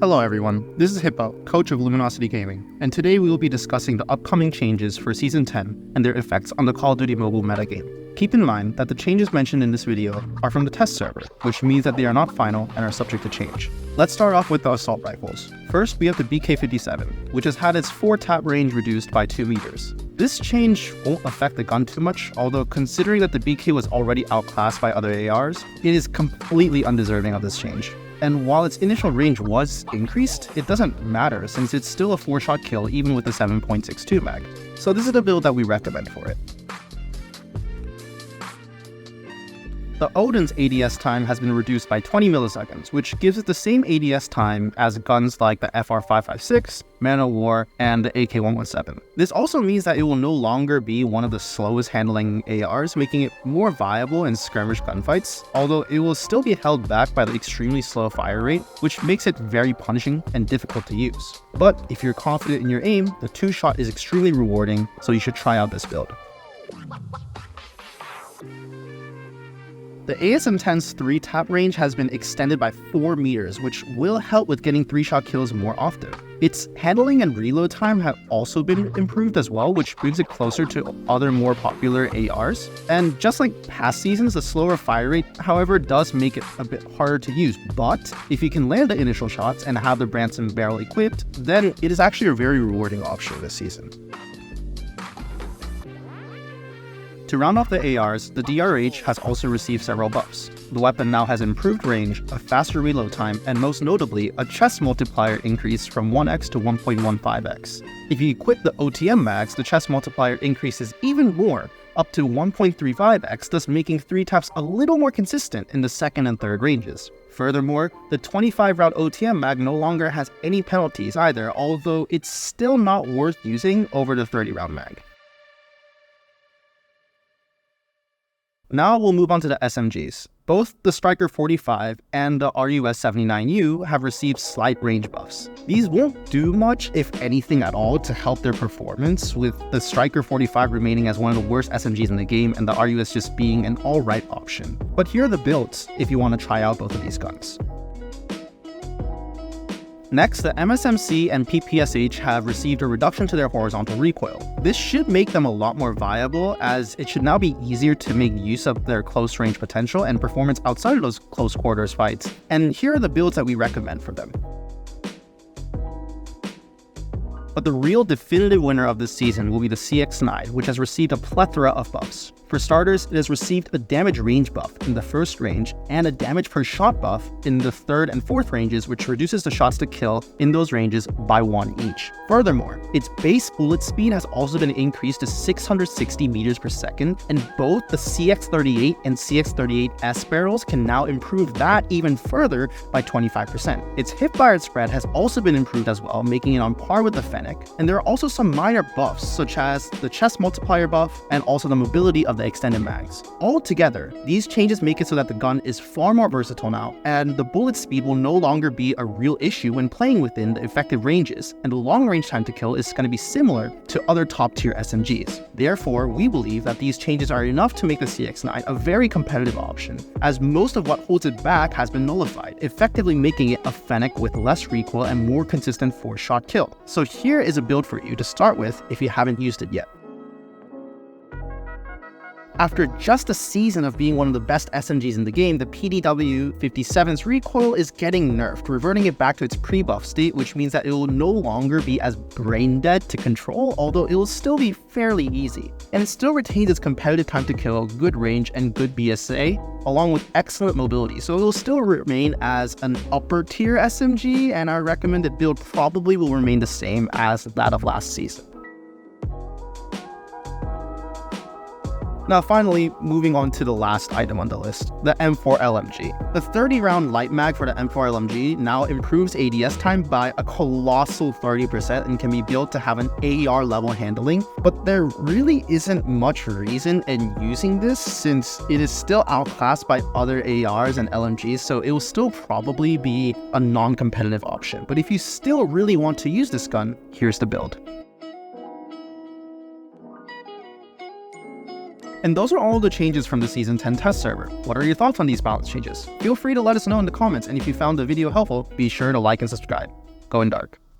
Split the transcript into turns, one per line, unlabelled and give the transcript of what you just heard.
Hello everyone, this is Hippo, coach of Luminosity Gaming, and today we will be discussing the upcoming changes for Season 10 and their effects on the Call of Duty mobile metagame. Keep in mind that the changes mentioned in this video are from the test server, which means that they are not final and are subject to change. Let's start off with the assault rifles. First, we have the BK-57, which has had its 4-tap range reduced by 2 meters. This change won't affect the gun too much, although considering that the BK was already outclassed by other ARs, it is completely undeserving of this change. And while its initial range was increased, it doesn't matter since it's still a 4-shot kill even with the 7.62 mag. So this is the build that we recommend for it. The Oden's ADS time has been reduced by 20 milliseconds, which gives it the same ADS time as guns like the FR556, Man of War, and the AK117. This also means that it will no longer be one of the slowest handling ARs, making it more viable in skirmish gunfights, although it will still be held back by the extremely slow fire rate, which makes it very punishing and difficult to use. But if you're confident in your aim, the 2-shot is extremely rewarding, so you should try out this build. The ASM-10's 3-tap range has been extended by 4 meters, which will help with getting 3-shot kills more often. Its handling and reload time have also been improved as well, which brings it closer to other more popular ARs. And just like past seasons, the slower fire rate, however, does make it a bit harder to use. But if you can land the initial shots and have the Branson barrel equipped, then it is actually a very rewarding option this season. To round off the ARs, the DRH has also received several buffs. The weapon now has improved range, a faster reload time, and most notably, a chest multiplier increase from 1x to 1.15x. If you equip the OTM mags, the chest multiplier increases even more, up to 1.35x, thus making 3-taps a little more consistent in the second and third ranges. Furthermore, the 25-round OTM mag no longer has any penalties either, although it's still not worth using over the 30-round mag. Now we'll move on to the SMGs. Both the Striker 45 and the RUS 79U have received slight range buffs. These won't do much, if anything at all, to help their performance, with the Striker 45 remaining as one of the worst SMGs in the game and the RUS just being an alright option. But here are the builds if you want to try out both of these guns. Next, the MSMC and PPSh have received a reduction to their horizontal recoil. This should make them a lot more viable, as it should now be easier to make use of their close range potential and performance outside of those close quarters fights. And here are the builds that we recommend for them. But the real definitive winner of this season will be the CX-9, which has received a plethora of buffs. For starters, it has received a damage range buff in the first range and a damage per shot buff in the third and fourth ranges, which reduces the shots to kill in those ranges by 1 each. Furthermore, its base bullet speed has also been increased to 660 meters per second, and both the CX-38 and CX-38S barrels can now improve that even further by 25%. Its hipfire spread has also been improved as well, making it on par with the Fennec, and there are also some minor buffs such as the chest multiplier buff and also the mobility of the extended mags. Altogether, these changes make it so that the gun is far more versatile now, and the bullet speed will no longer be a real issue when playing within the effective ranges, and the long range time to kill is going to be similar to other top tier SMGs. Therefore, we believe that these changes are enough to make the CX-9 a very competitive option, as most of what holds it back has been nullified, effectively making it a Fennec with less recoil and more consistent 4-shot kill. So here is a build for you to start with if you haven't used it yet. After just a season of being one of the best SMGs in the game, the PDW-57's recoil is getting nerfed, reverting it back to its pre-buff state, which means that it will no longer be as brain-dead to control, although it will still be fairly easy. And it still retains its competitive time to kill, good range, and good BSA, along with excellent mobility, so it will still remain as an upper-tier SMG, and our recommended build probably will remain the same as that of last season. Now finally, moving on to the last item on the list, the M4 LMG. The 30-round light mag for the M4 LMG now improves ADS time by a colossal 30% and can be built to have an AR level handling, but there really isn't much reason in using this since it is still outclassed by other ARs and LMGs, so it will still probably be a non-competitive option. But if you still really want to use this gun, here's the build. And those are all the changes from the Season 10 test server. What are your thoughts on these balance changes? Feel free to let us know in the comments, and if you found the video helpful, be sure to like and subscribe. Go in dark.